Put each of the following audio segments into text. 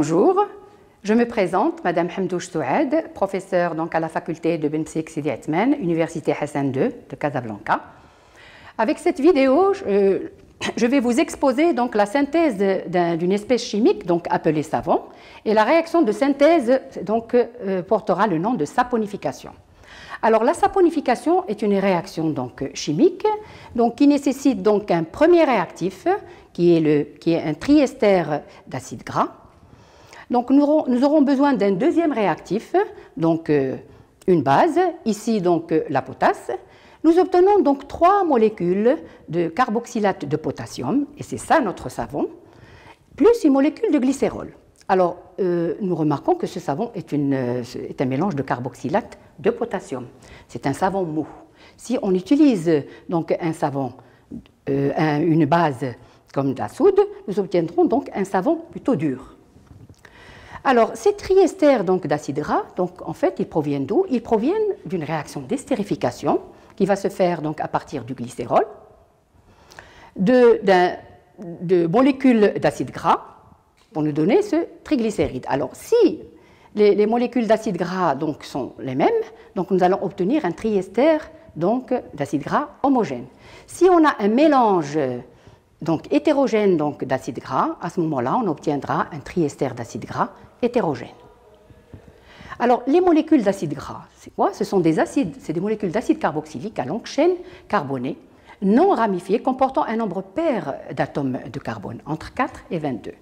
Bonjour, je me présente, Madame Hamdouche Souad, professeure donc, à la faculté de Ben Sik Sidi Atman, Université Hassan II de Casablanca. Avec cette vidéo, je vais vous exposer donc, la synthèse d'une espèce chimique donc, appelée savon, et la réaction de synthèse donc, portera le nom de saponification. Alors la saponification est une réaction donc, chimique donc, qui nécessite donc, un premier réactif qui est un triester d'acide gras. Donc nous aurons besoin d'un deuxième réactif, donc une base, ici donc la potasse. Nous obtenons donc 3 molécules de carboxylate de potassium, et c'est ça notre savon, plus une molécule de glycérol. Alors nous remarquons que ce savon est un mélange de carboxylate de potassium. C'est un savon mou. Si on utilise donc un savon, une base comme de la soude, nous obtiendrons donc un savon plutôt dur. Alors, ces triesters d'acide gras, donc, en fait, ils proviennent d'où? Ils proviennent d'une réaction d'estérification qui va se faire donc, à partir du glycérol, de molécules d'acide gras pour nous donner ce triglycéride. Alors, si les molécules d'acide gras donc, sont les mêmes, donc, nous allons obtenir un triester d'acide gras homogène. Si on a un mélange donc, hétérogène d'acide gras, à ce moment-là, on obtiendra un triester d'acide gras hétérogène. Alors, les molécules d'acide gras, c'est quoi? Ce sont des acides, c'est des molécules d'acide carboxylique à longue chaîne carbonée, non ramifiées, comportant un nombre pair d'atomes de carbone, entre 4 et 22.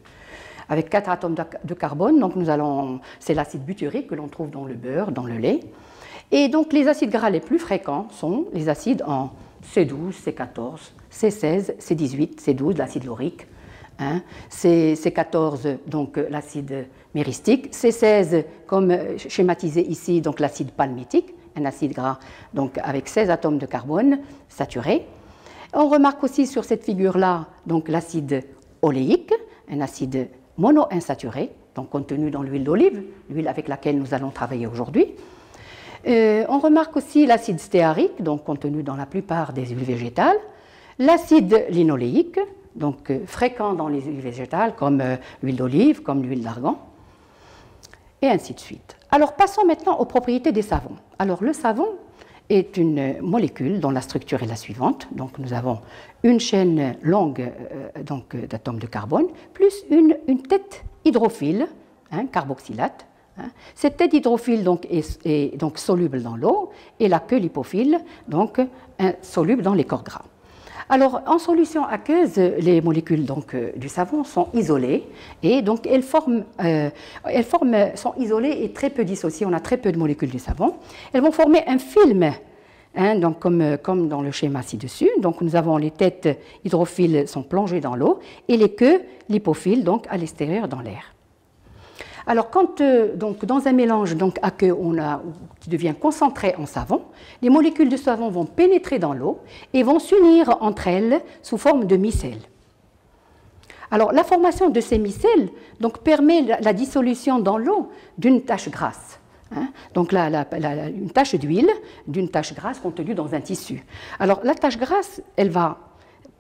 Avec 4 atomes de carbone, donc c'est l'acide butyrique que l'on trouve dans le beurre, dans le lait. Et donc, les acides gras les plus fréquents sont les acides en C12, C14, C16, C18, C12, l'acide laurique, hein, C14, donc l'acide myristique, C16, comme schématisé ici, donc l'acide palmitique, un acide gras donc avec 16 atomes de carbone saturés. On remarque aussi sur cette figure-là donc l'acide oléique, un acide monoinsaturé, donc contenu dans l'huile d'olive, l'huile avec laquelle nous allons travailler aujourd'hui. On remarque aussi l'acide stéarique, donc contenu dans la plupart des huiles végétales, l'acide linoléique, donc fréquent dans les huiles végétales comme l'huile d'olive, comme l'huile d'argan, et ainsi de suite. Alors passons maintenant aux propriétés des savons. Alors le savon est une molécule dont la structure est la suivante. Donc nous avons une chaîne longue d'atomes de carbone, plus une tête hydrophile, hein, carboxylate. Cette tête hydrophile donc, est donc soluble dans l'eau et la queue lipophile donc, soluble dans les corps gras. Alors, en solution aqueuse, les molécules donc, du savon sont isolées et donc elles sont isolées et très peu dissociées. On a très peu de molécules du savon. Elles vont former un film, hein, donc comme dans le schéma ci-dessus. Donc, nous avons les têtes hydrophiles sont plongées dans l'eau et les queues lipophiles donc à l'extérieur dans l'air. Alors, quand donc, dans un mélange donc, aqueux qui devient concentré en savon, les molécules de savon vont pénétrer dans l'eau et vont s'unir entre elles sous forme de micelles. Alors, la formation de ces micelles donc, permet la dissolution dans l'eau d'une tache grasse. Hein, donc, une tache d'huile, d'une tache grasse contenue dans un tissu. Alors, la tache grasse, elle va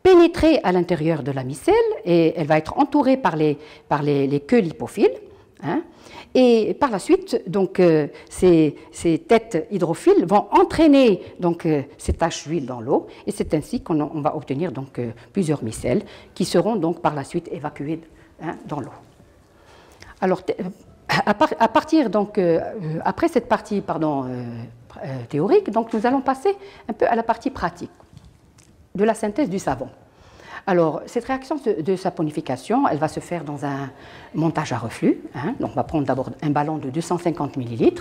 pénétrer à l'intérieur de la micelle et elle va être entourée par les queues lipophiles. Hein, et par la suite, donc, ces têtes hydrophiles vont entraîner donc, ces taches d'huile dans l'eau, et c'est ainsi qu'on va obtenir donc, plusieurs micelles qui seront donc par la suite évacuées hein, dans l'eau. Alors, à partir donc, après cette partie théorique, donc, nous allons passer un peu à la partie pratique de la synthèse du savon. Alors, cette réaction de saponification, elle va se faire dans un montage à reflux. Hein. Donc, on va prendre d'abord un ballon de 250 ml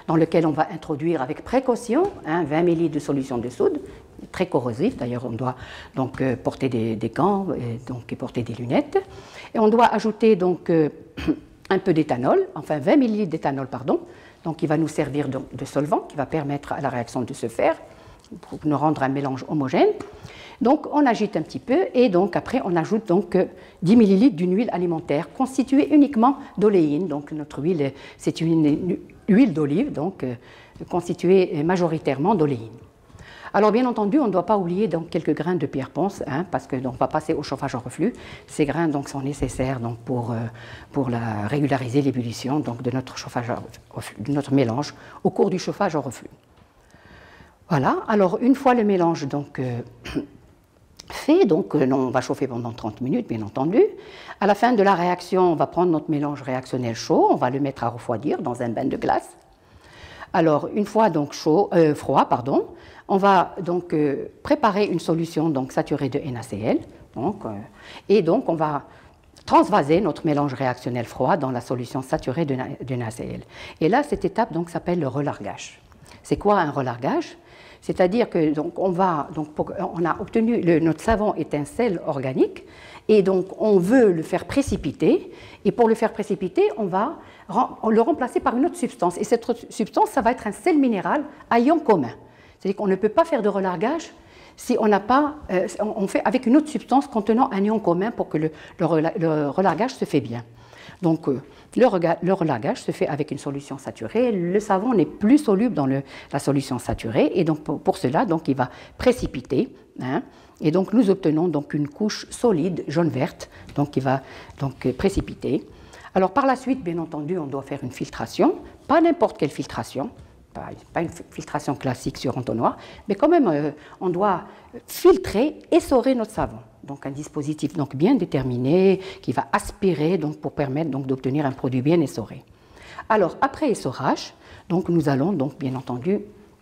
dans lequel on va introduire avec précaution 20 ml de solution de soude, très corrosif. D'ailleurs, on doit donc porter des gants et porter des lunettes. Et on doit ajouter donc un peu d'éthanol, enfin 20 ml d'éthanol, pardon. Donc, qui va nous servir de solvant, qui va permettre à la réaction de se faire pour nous rendre un mélange homogène. Donc, on agite un petit peu et donc après, on ajoute donc 10 ml d'une huile alimentaire constituée uniquement d'oléine. Donc, notre huile, c'est une huile d'olive, donc constituée majoritairement d'oléine. Alors bien entendu, on ne doit pas oublier donc quelques grains de pierre ponce, hein, parce que donc, on va passer au chauffage au reflux. Ces grains donc sont nécessaires donc pour régulariser l'ébullition donc de notre chauffage de notre mélange au cours du chauffage au reflux. Voilà. Alors une fois le mélange donc fait, donc on va chauffer pendant 30 minutes, bien entendu. À la fin de la réaction, on va prendre notre mélange réactionnel chaud, on va le mettre à refroidir dans un bain de glace. Alors, une fois donc froid, on va donc préparer une solution donc saturée de NaCl. Et donc, on va transvaser notre mélange réactionnel froid dans la solution saturée de NaCl. Et là, cette étape donc s'appelle le relargage. C'est quoi un relargage? C'est-à-dire que donc on a obtenu notre savon est un sel organique et donc on veut le faire précipiter et pour le faire précipiter on va le remplacer par une autre substance et cette substance ça va être un sel minéral à ion commun. C'est-à-dire qu'on ne peut pas faire de relargage si on n'a pas on fait avec une autre substance contenant un ion commun pour que le relargage se fait bien. Donc, le relargage se fait avec une solution saturée. Le savon n'est plus soluble dans la solution saturée et donc pour cela, donc, il va précipiter. Hein, et donc, nous obtenons donc une couche solide jaune-verte donc, qui va donc, précipiter. Alors, par la suite, bien entendu, on doit faire une filtration, pas n'importe quelle filtration, pas une filtration classique sur entonnoir, mais quand même, on doit filtrer, essorer notre savon. Donc un dispositif donc bien déterminé qui va aspirer donc pour permettre donc d'obtenir un produit bien essoré. Alors après essorage, donc nous allons donc bien entendu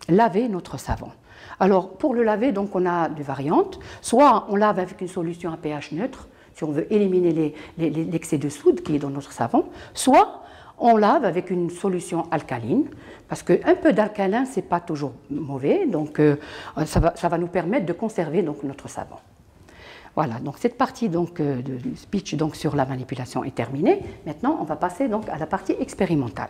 laver notre savon. Alors pour le laver donc on a deux variantes, soit on lave avec une solution à pH neutre si on veut éliminer l'excès de soude qui est dans notre savon, soit on lave avec une solution alcaline, parce qu'un peu d'alcalin, ce n'est pas toujours mauvais, donc ça va nous permettre de conserver donc, notre savon. Voilà, donc cette partie donc, du speech donc, sur la manipulation est terminée. Maintenant, on va passer donc, à la partie expérimentale.